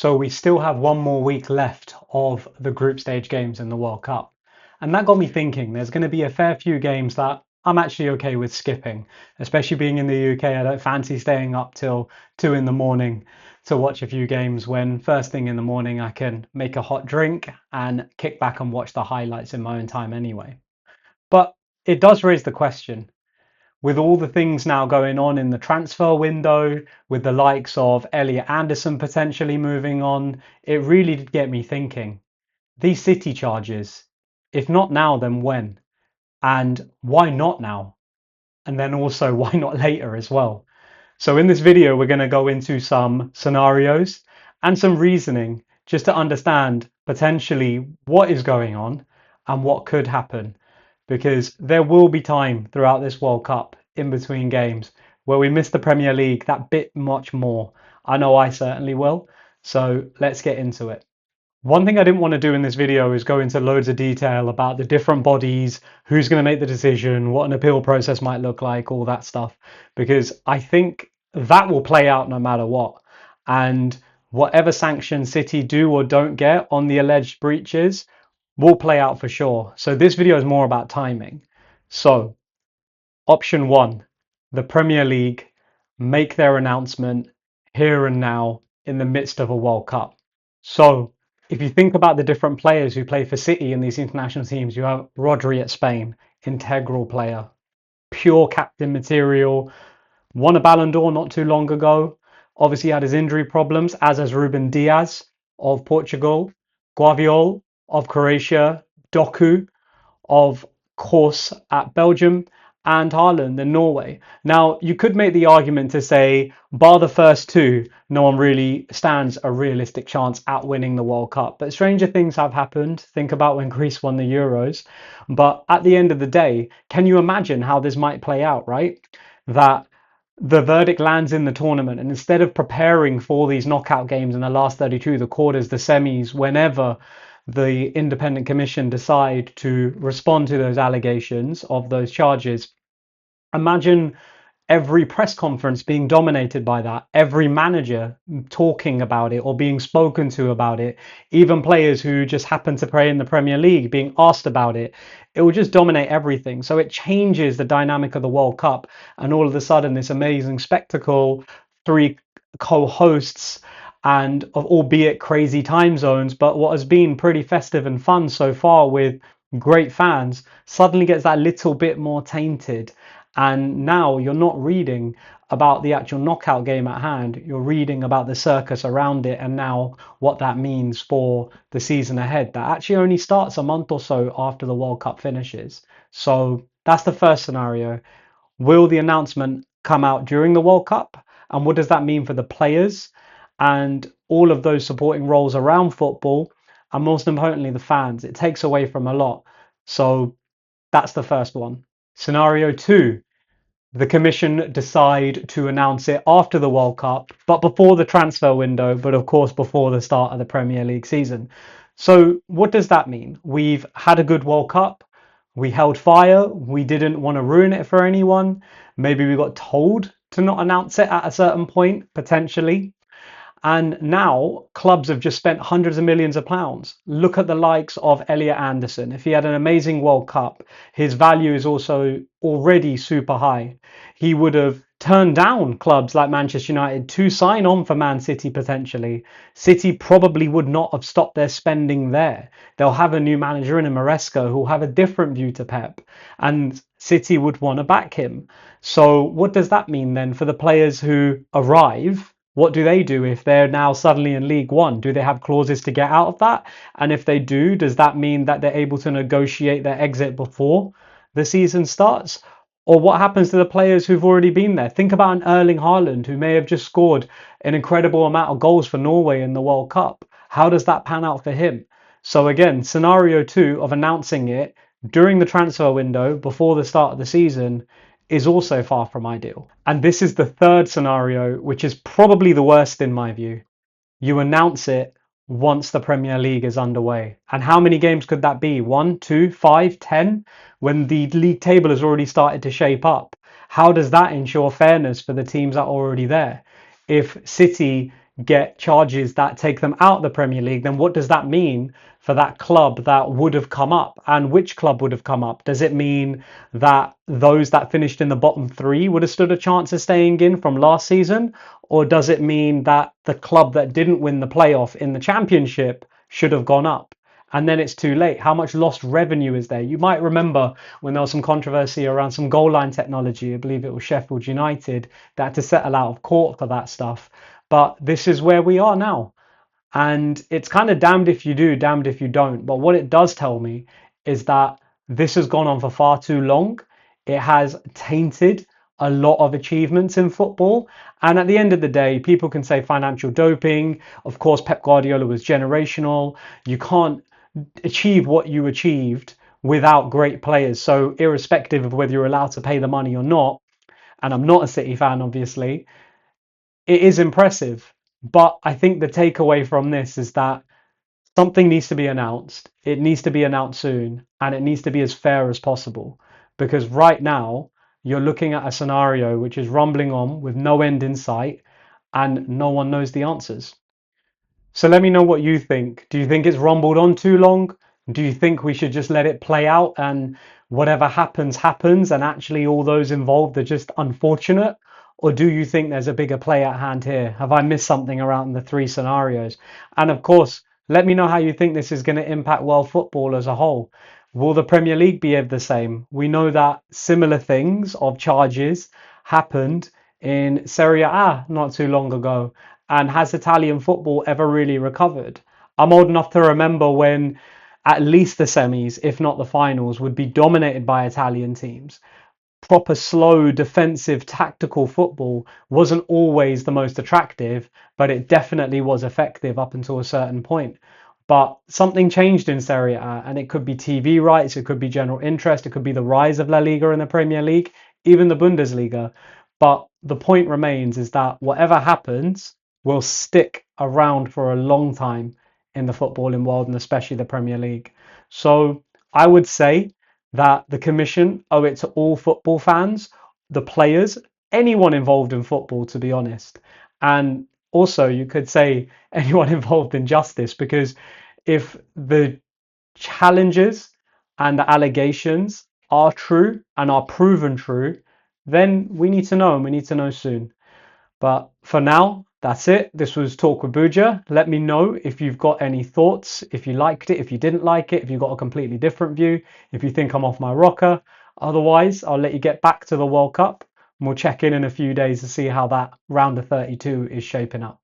So we still have one more week left of the group stage games in the World Cup. And that got me thinking there's going to be a fair few games that I'm actually okay with skipping, especially being in the UK. I don't fancy staying up till 2 in the morning to watch a few games when first thing in the morning I can make a hot drink and kick back and watch the highlights in my own time anyway. But it does raise the question, with all the things now going on in the transfer window, with the likes of Elliot Anderson potentially moving on, it really did get me thinking. These City charges, if not now, then when? And why not now? And then also, why not later as well? So, in this video, we're going to go into some scenarios and some reasoning just to understand potentially what is going on and what could happen. Because there will be time throughout this World Cup in between games where we miss the Premier League that bit much more. I know I certainly will. So, let's get into it. One thing I didn't want to do in this video is go into loads of detail about the different bodies, who's going to make the decision, what an appeal process might look like, all that stuff, because I think that will play out no matter what. And whatever sanction City do or don't get on the alleged breaches will play out for sure. So this video is more about timing. So, option one, the Premier League make their announcement here and now in the midst of a World Cup. So, if you think about the different players who play for City in these international teams, you have Rodri at Spain, integral player, pure captain material, won a Ballon d'Or not too long ago. Obviously had his injury problems, as has Ruben Diaz of Portugal, Guardiol of Croatia, Doku of course at Belgium, and Haaland in Norway. Now, you could make the argument to say, bar the first two, no one really stands a realistic chance at winning the World Cup. But stranger things have happened. Think about when Greece won the Euros. But at the end of the day, can you imagine how this might play out, right? That the verdict lands in the tournament, and instead of preparing for these knockout games in the last 32, the quarters, the semis, whenever the independent commission decide to respond to those allegations of those charges, imagine every press conference being dominated by that, every manager talking about it or being spoken to about it, even players who just happen to play in the Premier League being asked about it. It will just dominate everything. So it changes the dynamic of the World Cup, and all of a sudden, this amazing spectacle, three co hosts, and of albeit crazy time zones, but what has been pretty festive and fun so far with great fans, suddenly gets that little bit more tainted. And now you're not reading about the actual knockout game at hand, you're reading about the circus around it and now what that means for the season ahead. That actually only starts a month or so after the World Cup finishes. So that's the first scenario. Will the announcement come out during the World Cup? And what does that mean for the players and all of those supporting roles around football? And most importantly, the fans. It takes away from a lot. So that's the first one. Scenario two, the commission decide to announce it after the World Cup, but before the transfer window, but of course before the start of the Premier League season. So, what does that mean? We've had a good World Cup. We held fire. We didn't want to ruin it for anyone. Maybe we got told to not announce it at a certain point, potentially. And now clubs have just spent hundreds of millions of pounds. Look at the likes of Elliot Anderson. If he had an amazing World Cup, his value is also already super high. He would have turned down clubs like Manchester United to sign on for Man City potentially. City probably would not have stopped their spending there. They'll have a new manager in Maresca who'll have a different view to Pep, and City would want to back him. So what does that mean then for the players who arrive? What do they do if they're now suddenly in League One? Do they have clauses to get out of that? And if they do, does that mean that they're able to negotiate their exit before the season starts? Or what happens to the players who've already been there? Think about an Erling Haaland who may have just scored an incredible amount of goals for Norway in the World Cup. How does that pan out for him? So again, scenario two of announcing it during the transfer window before the start of the season is also far from ideal. And this is the third scenario, which is probably the worst in my view. You announce it once the Premier League is underway. And how many games could that be? 1, 2, 5, 10? When the league table has already started to shape up. How does that ensure fairness for the teams that are already there? If City get charges that take them out of the Premier League, then what does that mean for that club that would have come up? And which club would have come up? Does it mean that those that finished in the bottom three would have stood a chance of staying in from last season? Or does it mean that the club that didn't win the playoff in the Championship should have gone up? And then it's too late. How much lost revenue is there? You might remember when there was some controversy around some goal line technology. I believe it was Sheffield United that had to settle out of court for that stuff. But this is where we are now. And it's kind of damned if you do, damned if you don't. But what it does tell me is that this has gone on for far too long. It has tainted a lot of achievements in football. And at the end of the day, people can say financial doping. Of course, Pep Guardiola was generational. You can't achieve what you achieved without great players. So, irrespective of whether you're allowed to pay the money or not, and I'm not a City fan, obviously, it is impressive. But I think the takeaway from this is that something needs to be announced. It needs to be announced soon, and it needs to be as fair as possible. Because right now, you're looking at a scenario which is rumbling on with no end in sight, and no one knows the answers. So let me know what you think. Do you think it's rumbled on too long? Do you think we should just let it play out and whatever happens, happens, and actually all those involved are just unfortunate? Or do you think there's a bigger play at hand here? Have I missed something around the three scenarios? And of course, let me know how you think this is going to impact world football as a whole. Will the Premier League be of the same? We know that similar things of charges happened in Serie A not too long ago. And has Italian football ever really recovered? I'm old enough to remember when at least the semis, if not the finals, would be dominated by Italian teams. Proper slow defensive tactical football wasn't always the most attractive, but it definitely was effective up until a certain point. But something changed in Serie A, and it could be TV rights, it could be general interest, it could be the rise of La Liga and the Premier League, even the Bundesliga. But the point remains is that whatever happens will stick around for a long time in the footballing world and especially the Premier League. So I would say that the commission owe it to all football fans, the players, anyone involved in football, to be honest. And also, you could say anyone involved in justice, because if the challenges and the allegations are true and are proven true, then we need to know and we need to know soon. But for now, that's it. This was Talk with Bhuja. Let me know if you've got any thoughts, if you liked it, if you didn't like it, if you've got a completely different view, if you think I'm off my rocker. Otherwise, I'll let you get back to the World Cup and we'll check in a few days to see how that round of 32 is shaping up.